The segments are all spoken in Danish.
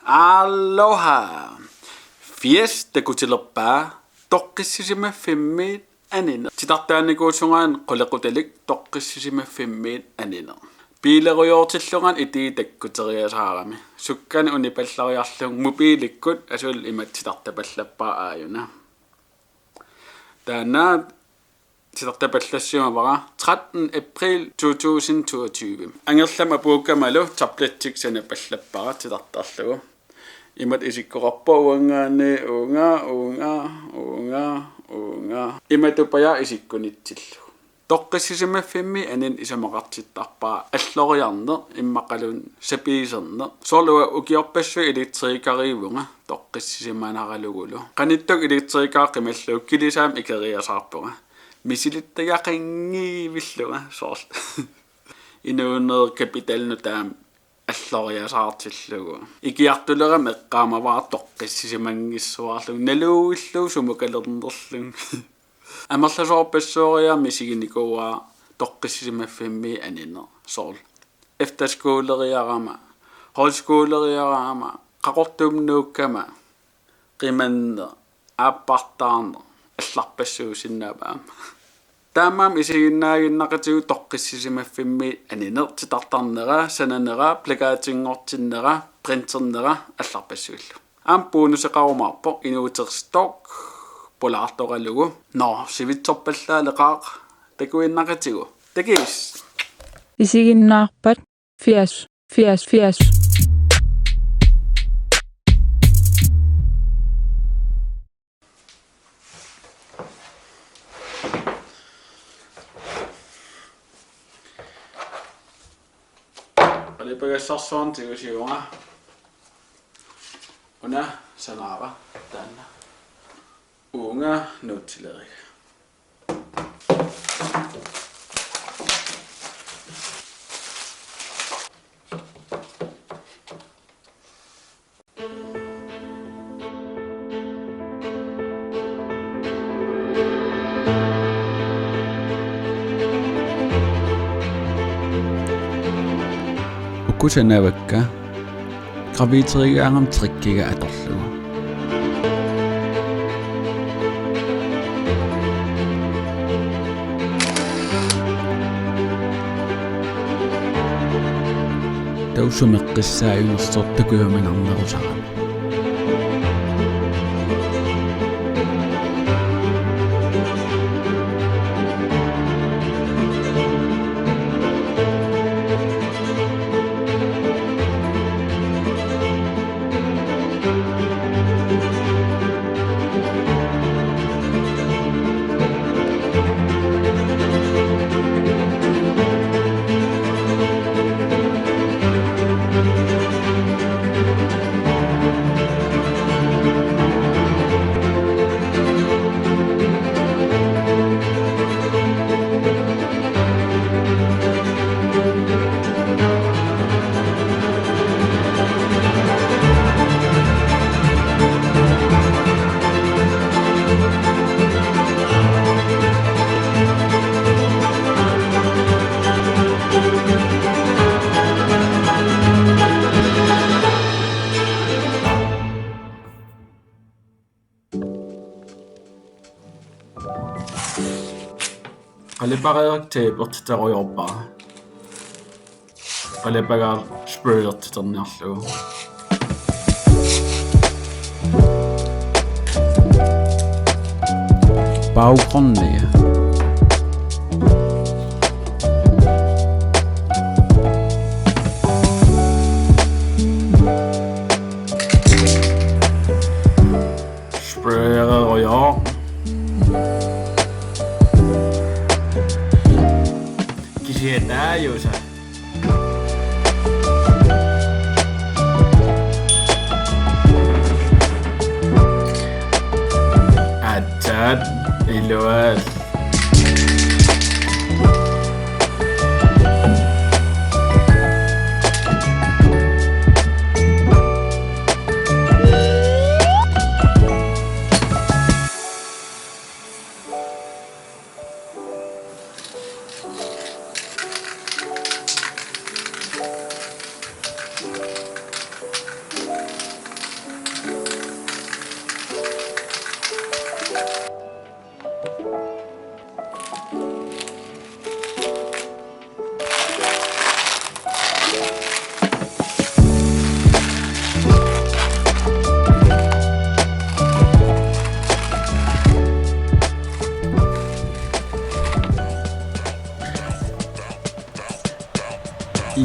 Aloha. Fias tekutilerpaa Toqqisisimaffimmiit Anineq. Titartaanikuusungaan qulequtalik Toqqisisimaffimmiit Anineq. Piilerujortillungan itii takkuteriasaarami. Sukkani unipallariarlung mobiilikkut asul imatsitartapallappaa aayuna. Taana titartapallassiumavara 13. april 2022. Angerlama puukkamalu tablettiksana pallappara titartarlugu. Imat isikkorarpo uangaani unga imatupaya isikkunitsillu. Toqqisisimaffimmiit Anineq isamaqartittarpaa alloriarneq immaqalun sapiiserneq sorlua ukiorpassu elektriikariivunga toqqissisimanaralugulu qanittuk elektriikaaqqimallu kilisaam ikeriasaarpunga misilittagaqingiivilluga sorl inuunner kapitalnu taam alloriasaartillugu ikiartulera meqqaamavaa toqqissisimangissuarlu naluullu sumukalernerlung Amerlasorpassoria misiginikuwa Toqqisisimaffimmiit Anineq sorl efterskoleriarama højskoleriarama qaqortumnuukkama qimanne aappartaarne allarpassuusinnaavaam taammaam isiginnaaginnaqatigu Toqqisisimaffimmiit Anineq titartarnera sananera plakaatingortinnera printernera allarpassuullu aampuunuseqarumaarpo inuuterstok Polaartoqalugu sivitsorpallaaleqaaq takuinnaqatigu takis isiginnaarpat Fias. Alipagasarsuan tigusiunga una sanaava taanna unga nuutileri Ukusanavakka graviterigaangam trikkiga atorlugu tausumeqqissaajunersortakuyaminarnerusarami Qalipaqeertaapertitaruyorpara qalipagaar sprayertiterniarlugu baggrundige sprayerer Kisietaajusa Atsat iluas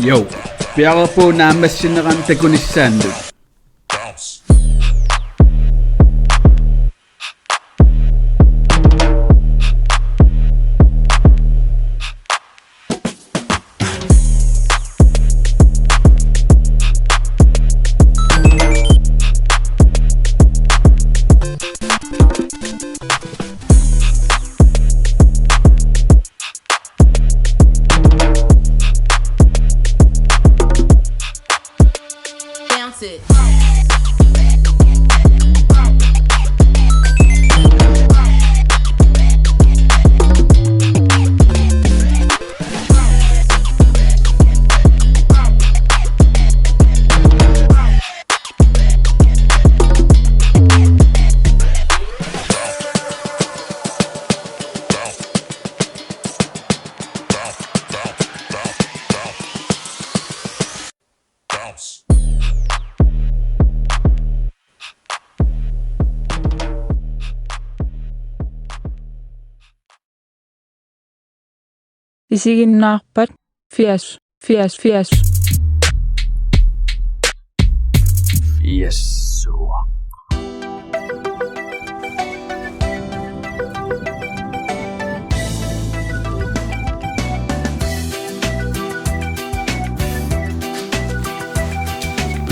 Jo, bjerget på nærmest generelt takunissandu. Isiginnaarpat Fias. Fiassuaq.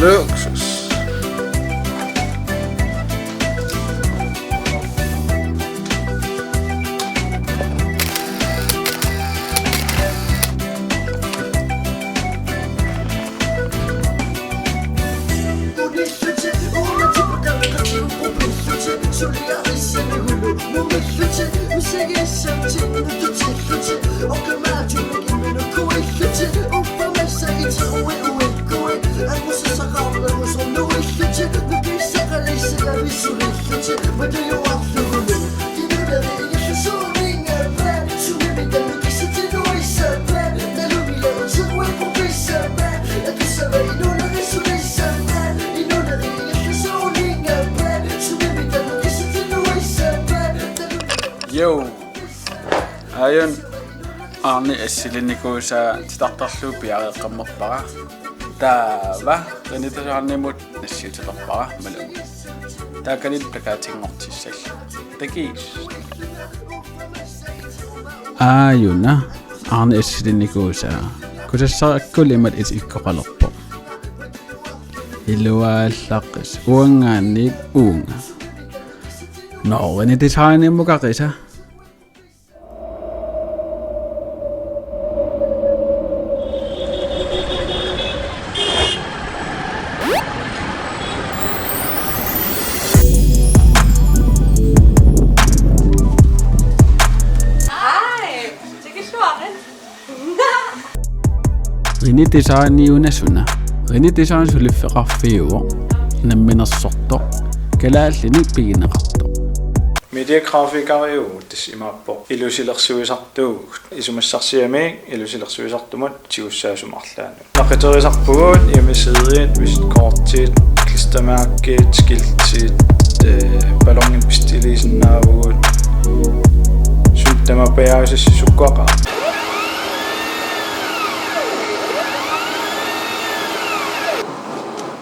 Luksus. Jo. Ayun. Arni assilinikuusa titartarluu piareeqqammerpara. Taava qinitasaarnimut nassiutelerpara malum. Taakalit takaatingortissall. Takiis. Ayuna. Arni assilinikuusa. Kusassarakkul it ikkoqalerpo. Iluaallaqis uangaanniit uunga. No, qinitisaarnimmuqaqisa. Qinitisaarniunasuna. Qinitisaarn suliffeqarfiuo. Namminersorto. Kalaallit pigineqarto. Mediagrafikariu tissimaappo ilusilersuisartuugut isumassarsiami ilusilersuisartumut tiussaasumarlaanu naqiterisarpugut imisidiit visitkortit klistermærkit skiltit ballongin pistilisinaavugut suttamapajausissukkuaqa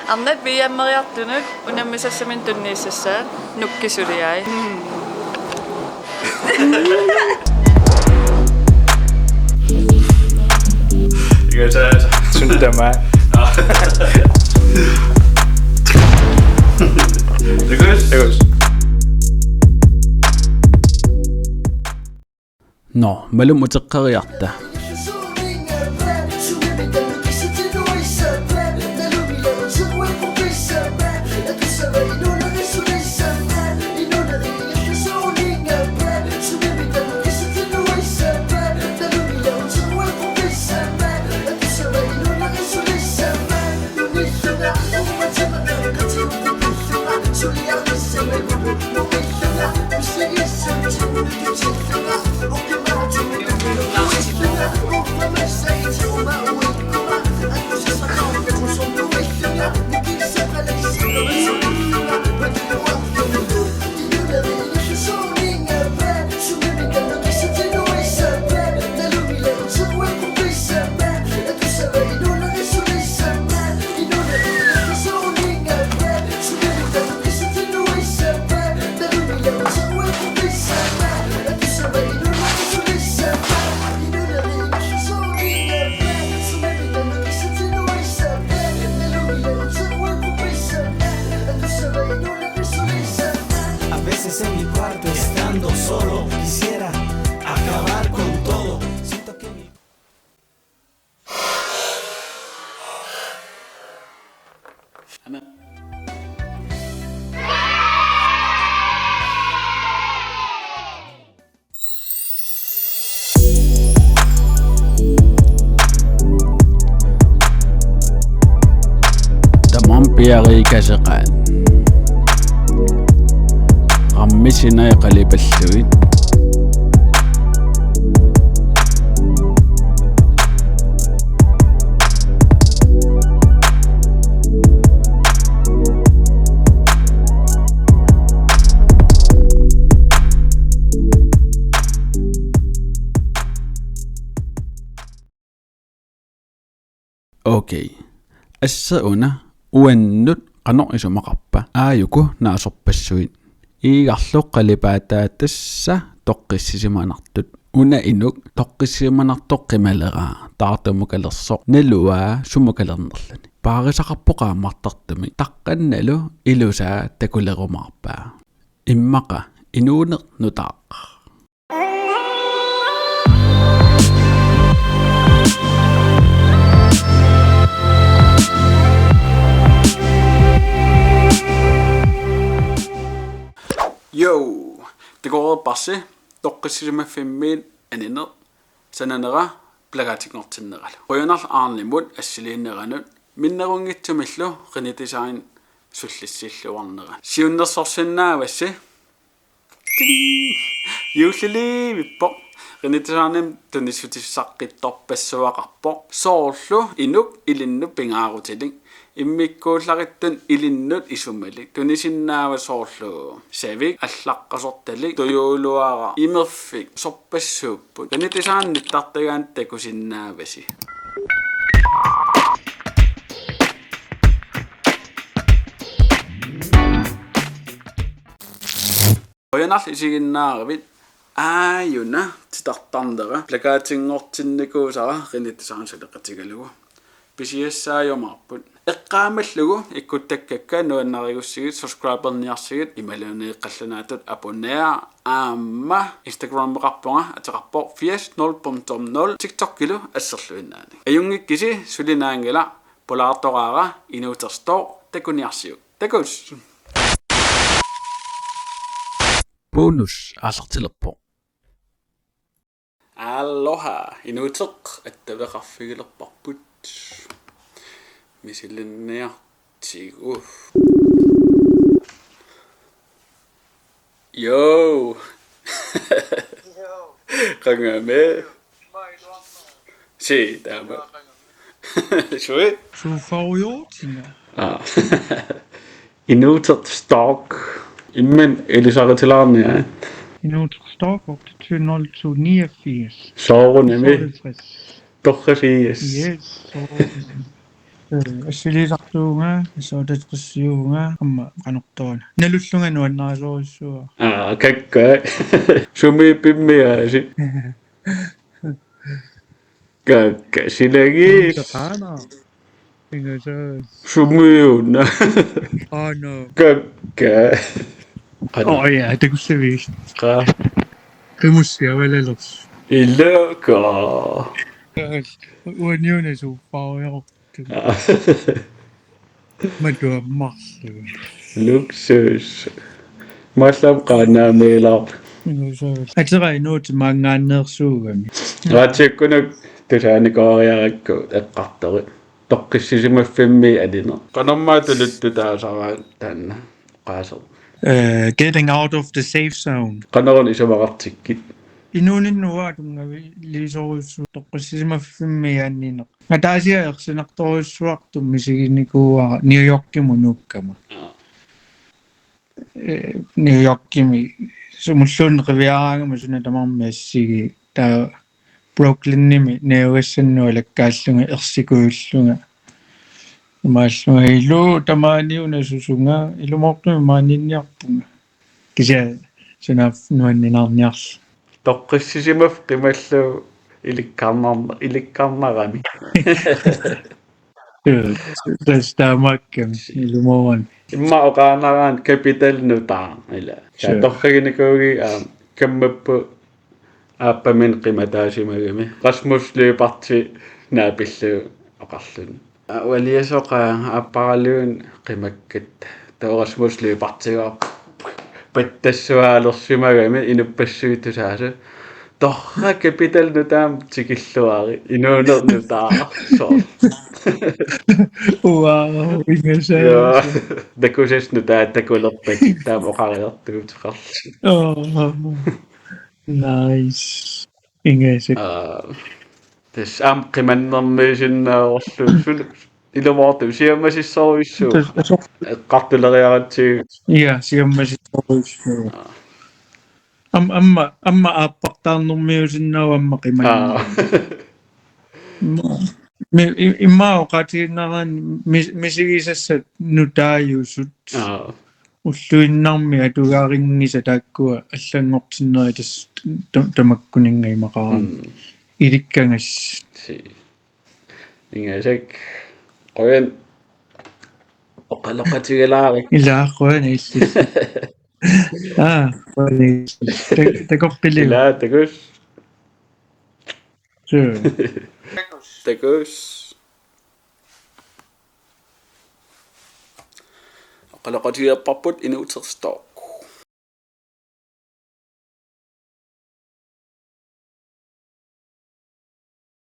Arnat viammeriartunut unammisassamin tunniissassaat nukkisuliai. Suntama. Tegus. No, malum uteqqeriarta. piariikaseqaat qammisinaiqalipalluit okay assa una uannut qanor isumaqarpa aayuku naasorpassuit iigarluq qalipaataatassa toqqissisimanartut una inuk toqqissisimanartoq qimaleraa taartumukalersoq naluaa sumukalernerlani paarisaqarpoqaammartartumi taqqannalu ilusaa takulerumaarpaa immaqa inuuneq nutaaq Yo, det går bare Toqqisisimaffimmiit Anineq sananera plagatikngortinneral. Rønarl aarlimut assiliinneranut minnerungittumillu qinitisain sullissilluarnera. Siunnersorsinnaavassi Usually vippo qinitisaanam tunissutissaqqitorpassuaqarpo soorlu inuk ilinnu pingaarutiling immikkuullarittun ilinnut isumalik tunisinnaava soorlu savik allaqqasortalik tuyuuluara imerfik sorpassuupput qinitisaannittartagaan takusinnaavasi Rønarl isiginnaaravit aayuna titartarnera plakaatingortinnikuusara qinitisaansuleqatigalugu pisiassaajumarput eqqaamallugu ikkuttakkakka nuannarigussigit subscriberniarsigit imaluneeqqallanaatut abonnea aamma Instagram-meqarpunga ateqarpo Fias 0.0 TikTok-kilu asserluinnaani ajungikkisi sulinaangila polaartoraara inuuterstoo takuniarsiu takus bonus alertilerpo Aloha inuuteq attaveqarfigilerparput misillinniartigu Yo qangame si tama Shui Suufaruyortinga inuuteq stock immen elisaritilaarnia Inuk Inukh 2089. soorunami torqasiis Yes. Asilisartuunga soortatqissiuunga amma qanortoona. Nalullunga nuannarisorissuua. kakka sumi pimmiaasi kakka silagis Ana. Ingasa. sumiuna No. kakka Oh ja, det kunne se vist. qa Rimussia vel elus. illaka Uaniuna suufaruyortu. Matua marsu. luksus maslam qaanaamiilaar Ingasa. Atera inuut mangaanneersuugami. raatsikkunak tusaanikooriarakku eqqarteri Toqqisisimaffimmiit Anineq qanormaatuluttu taasaraat taanna qaaser Getting out of the safe zone. qanorun isumaqartikkit Inuuninnuaatungavi liisoruissu Toqqisisimaffimmiit Anineq. Ngataasiaersinertoruissuartum misiginikuuara New Yorkimu nuukkama. New Yorkimi sumulluun qiviaraangama sunatamarmiassigi taa Brooklynimi neuassannualakkaallunga ersikuullunga maallunga ilu tamaaniuna susunga ilumortumi maaninniarpunga kisia sunaaf nuanninarniarl Toqqisisimaff qimallu ilikkaarnarami taamakkami ilumoran imma oqaanaraan capital nutaa ila torqaginikuugi kammappu aappamin qimataasimaagami Rasmus Løparti naapillu oqarlun waliasoqa aapparaluun qimakkat tao Rasmus Løpartiga pattassuaalersimagami inuppassuytusaasu torra capital nutam tikilluari inuunernutaa so Wow, ingasa. ja dakuses nutaa takulerpat taam oqariartuuteqarl Oh, nice. Ingasa. tas am qimannermiisinnaarorlu sun ilumortu siammasissoruissuu eqqartuleriaratsi Ja, siammasit pois. Amma aappartaarnermiusinnau amma qimanna. Imma oqatiinnaran misigisassat nutaayusut уллуиннарми атугаарингиса тааккуа аллангортиннери тас тамаккунингаймақарам иликкангас ингасак qoyan oqaloqatigalaarik илааққуана иллис такоққилиу ila takus су takus oqaloqatigappарпут inuuterstoo